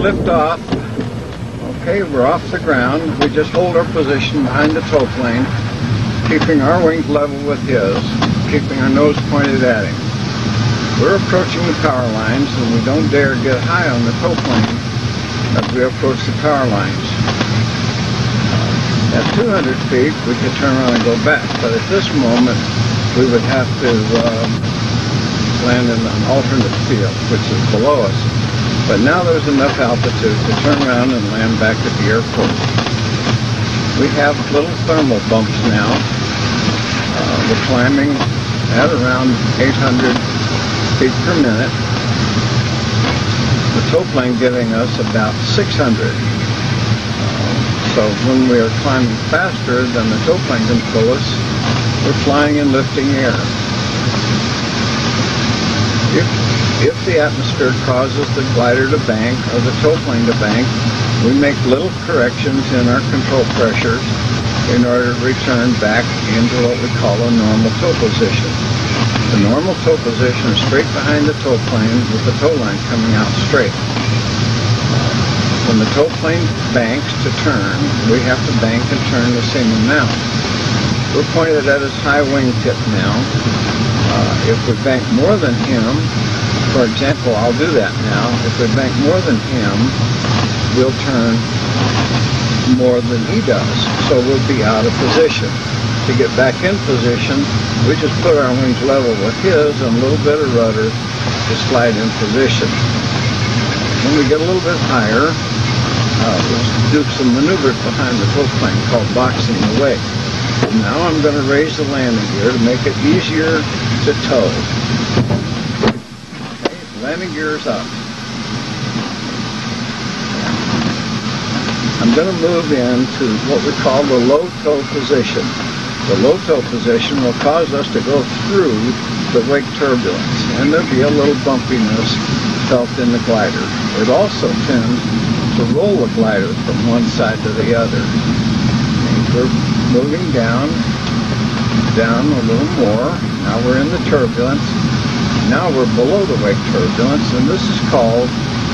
lift off. Okay, we're off the ground. We just hold our position behind the tow plane, keeping our wings level with his, keeping our nose pointed at him. We're approaching the power lines, and we don't dare get high on the tow plane as we approach the power lines. At 200 feet, we could turn around and go back, but at this moment, we would have to land in an alternate field, which is below us. But now there's enough altitude to turn around and land back at the airport. We have little thermal bumps now. We're climbing at around 800 feet per minute. The tow plane giving us about 600. So when we are climbing faster than the tow plane can pull us, we're flying and lifting air. If the atmosphere causes the glider to bank or the tow plane to bank, we make little corrections in our control pressures in order to return back into what we call a normal tow position. The normal tow position is straight behind the tow plane with the tow line coming out straight. When the tow plane banks to turn, we have to bank and turn the same amount. We're pointed at his high wingtip now. If we bank more than him, for example, I'll do that now. If we bank more than him, we'll turn more than he does. So we'll be out of position. To get back in position, we just put our wings level with his and a little bit of rudder to slide in position. When we get a little bit higher, we'll do some maneuvers behind the tow plane called boxing the wake. Now I'm going to raise the landing gear to make it easier to tow. Okay, landing gear is up. I'm going to move into what we call the low tow position. The low tow position will cause us to go through the wake turbulence, and there'll be a little bumpiness felt in the glider. It also tends to roll the glider from one side to the other. And we're moving down a little more. Now we're in the turbulence. Now we're below the wake turbulence, and this is called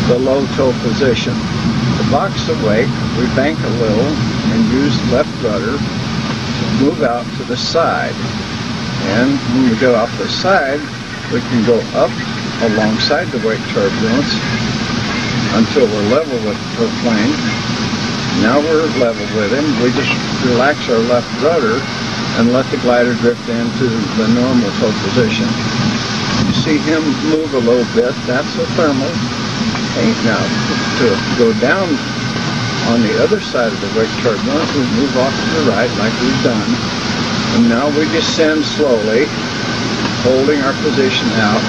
the low tow position. To box the wake, we bank a little and use left rudder to move out to the side. And when we get off the side, we can go up alongside the wake turbulence until we're level with the tow plane. Now we're level with him. We just relax our left rudder and let the glider drift into the normal tow position. You see him move a little bit. That's a thermal. Okay, now to go down on the other side of the wake turbulence, we move off to the right like we've done. And now we descend slowly, holding our position out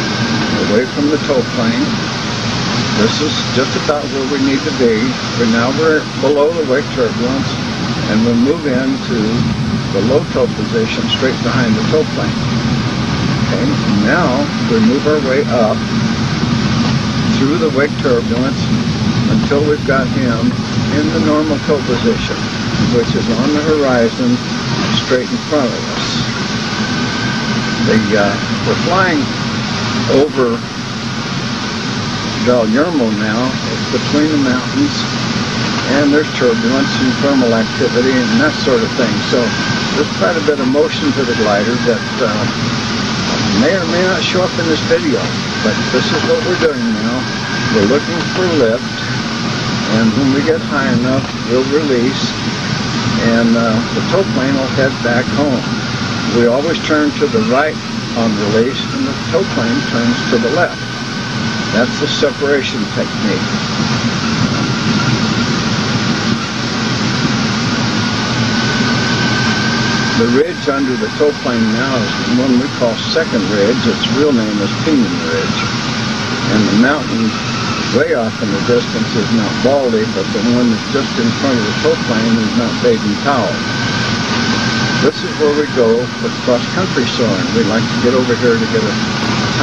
away from the tow plane. This is just about where we need to be. But now we're below the wake turbulence, and we move into the low tow position straight behind the tow plane. Okay, now we move our way up through the wake turbulence until we've got him in the normal tow position, which is on the horizon straight in front of us. We're flying over Valyermo now. It's between the mountains, and there's turbulence and thermal activity and that sort of thing. So there's quite a bit of motion to the glider that may or may not show up in this video, but this is what we're doing now. We're looking for lift, and when we get high enough, we'll release, and the tow plane will head back home. We always turn to the right on release, and the tow plane turns to the left. That's the separation technique. The ridge under the tow plane now is one we call second ridge. Its real name is Pinion Ridge. And the mountain way off in the distance is Mount Baldy, but the one that's just in front of the tow plane is Mount Baden-Powell. This is where we go for cross-country soaring. We like to get over here to get a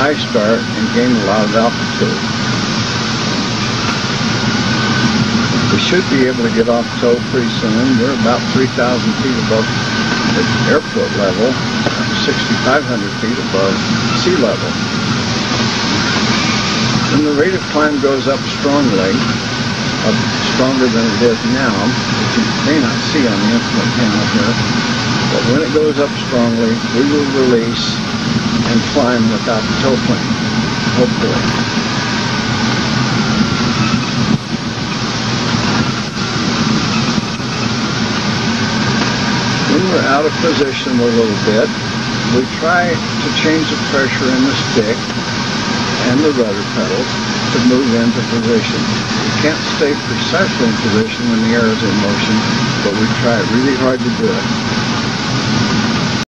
high start and gain a lot of altitude. We should be able to get off tow pretty soon. We're about 3,000 feet above the airport level, 6,500 feet above sea level. When the rate of climb goes up strongly, stronger than it is now, which you may not see on the instrument panel here. But when it goes up strongly, we will release and climb without the tow plane, hopefully. When we're out of position a little bit, we try to change the pressure in the stick and the rudder pedals to move into position. We can't stay precisely in position when the aero is in motion, but we try really hard to do it.